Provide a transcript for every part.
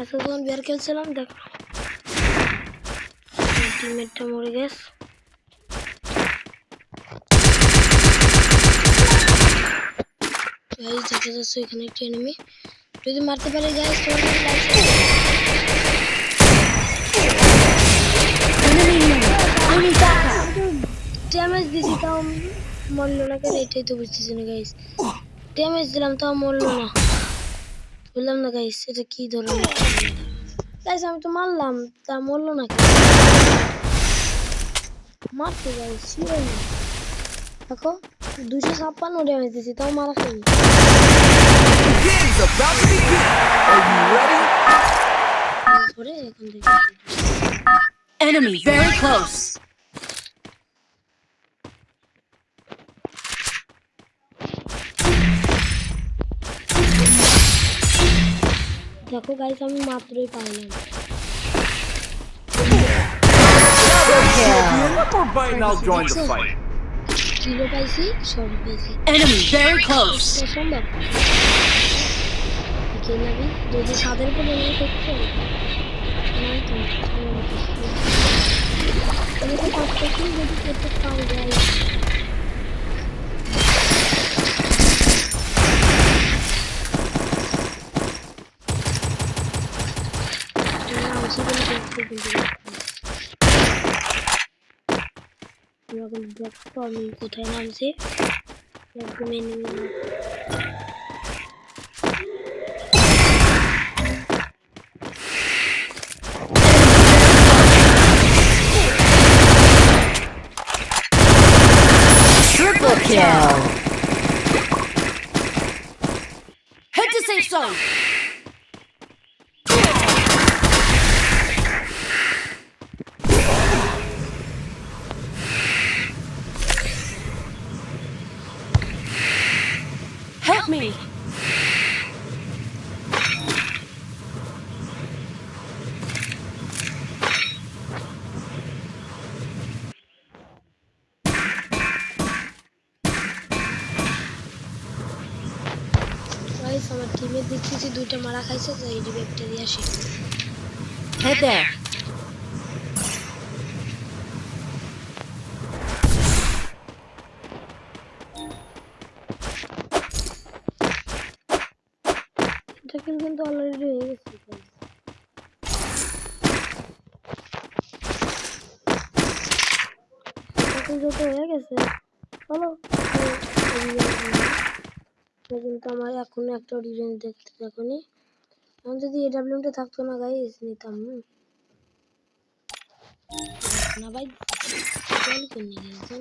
আজকে যখন বিয়ার খেলছিলাম দেখো টিমমেটটা মরে গেছে। গাইস দেখা যাচ্ছে এখানে একটা এনিমি, যদি মারতে পারে গাইস তোমাদের লাইক ড্যামেজ দিছি তাও মরলো না কেন, এটাই তো বুঝতেছি না গাইস। ড্যামেজ দিলাম তাও মরলো না, বললাম না গাইস এটা কি ধরনের গাইস। আমি তো মারলাম তা মরলো না কেন, মারতে গাইস দেখো 256 ড্যামেজ দিছি তাও মারা খাইনি। Enemy very close. দেখো গাইস আমি মাত্রই পাইলাম। I'll join the fight. Kilo পাইছি, সরি পাইছি। Enemy very close. সম্ভব কে লাগি যদি সাদের উপর নিয়ে করতে নাই তো আমি তো পাচ্ছি যদি করতে পাও যাই। দেখো আমি কোথায় নামছি একদম enemy. Triple kill. Head to safe zone. Help me. Guys আমার টিমে দেখতেছি দুইটা মারা খাইছে, তো এই ডিবেকটা দিয়ে আসি। Head there. এটা কিন্তু অলরেডি হয়ে গেছে গাইস। এখন যত হয়ে গেছে চলো কিন্তু আমার এখন একটা রিভেঞ্জ দেখতে এখনই। আমি যদি এডব্লিউএমটা থাকতো না গাইস নিতাম না ভাই, চল কোন নিয়ে গেছে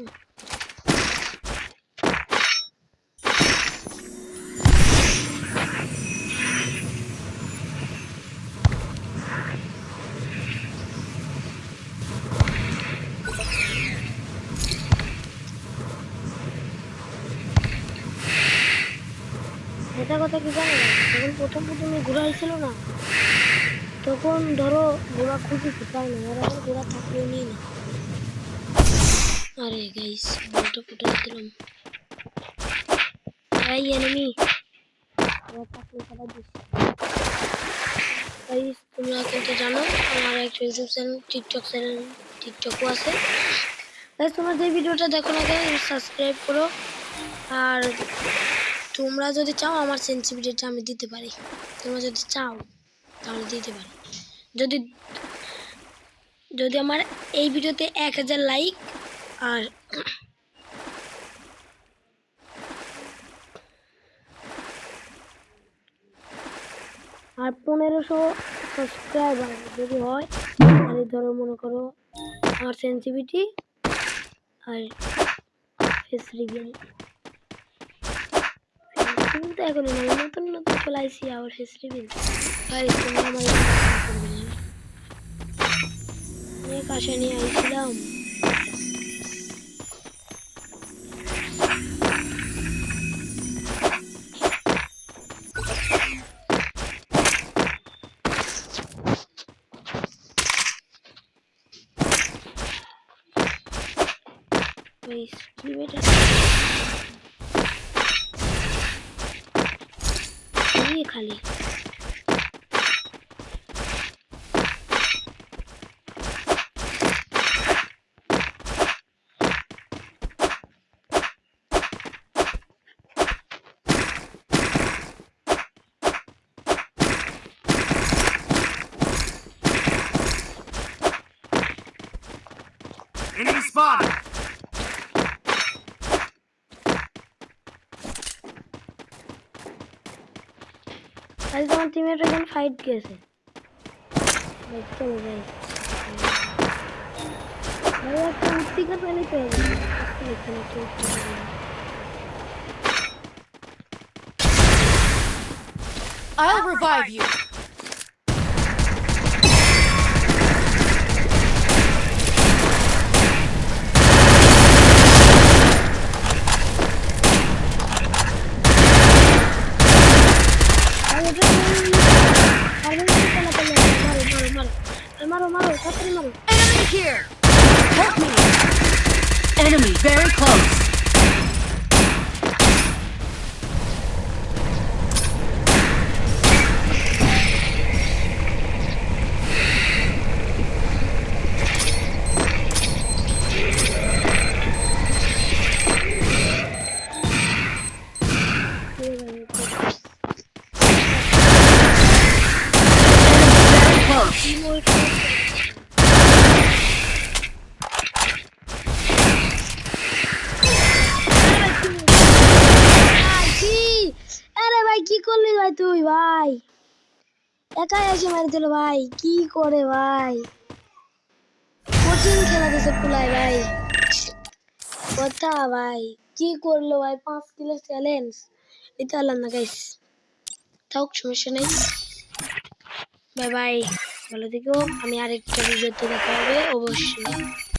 এটা কথা কি জানো, যখন প্রথমে ঘোরা হয়েছিল না তখন ধরো ঘোড়া খুঁজেছি পাই না, আর এখন ঘোড়া থাকলেও নিই না। আরে গাইস বলটা ফুটে দিলাম। এই এনিমি গাইস তোমরা কিন্তু জানো আমার একটা ইউটিউব চ্যানেল টিকটকও আছে গাইস। তোমরা যে ভিডিওটা দেখো না গাইস সাবস্ক্রাইব করো, আর তোমরা যদি চাও আমার সেন্সিটিভিটিটা আমি দিতে পারি, তোমরা যদি চাও তাহলে দিতে পারি। যদি আমার এই ভিডিওতে 1000 লাইক আর 1500 সাবস্ক্রাইবার যদি হয় তাহলে ধরো মনে করো আমার সেন্সিটিভিটি আর ফেস রিভিল তো এখন নতুন চলে আসছি আবার ফেস রিভিল আমার কাছে নিয়ে আইছিলাম। খালি fodder. আজ আমার টিমের এখন ফাইট গেছে দেখতে ভাই ভাই একটা উত্তিকা পেলে পেয়ে যাবে এখানে কেউ I'll revive you. মারো তাড়াতাড়ি মারো Enemy here. Help me. Enemy very close. Very close. আরে ভাই কি করলি ভাই তুই ভাই একাই এসে মারি দিল ভাই কি করে ভাই কঠিন খেলা দিছে পুলাই ভাই কথা ভাই কি করলো ভাই 5 কিলো চ্যালেঞ্জ এটা হলাম না গাইস থাক সমস্যা নাই বাই বাই ভালো থেকো আমি আরেকটা ভিডিওতে দেখা হবে অবশ্যই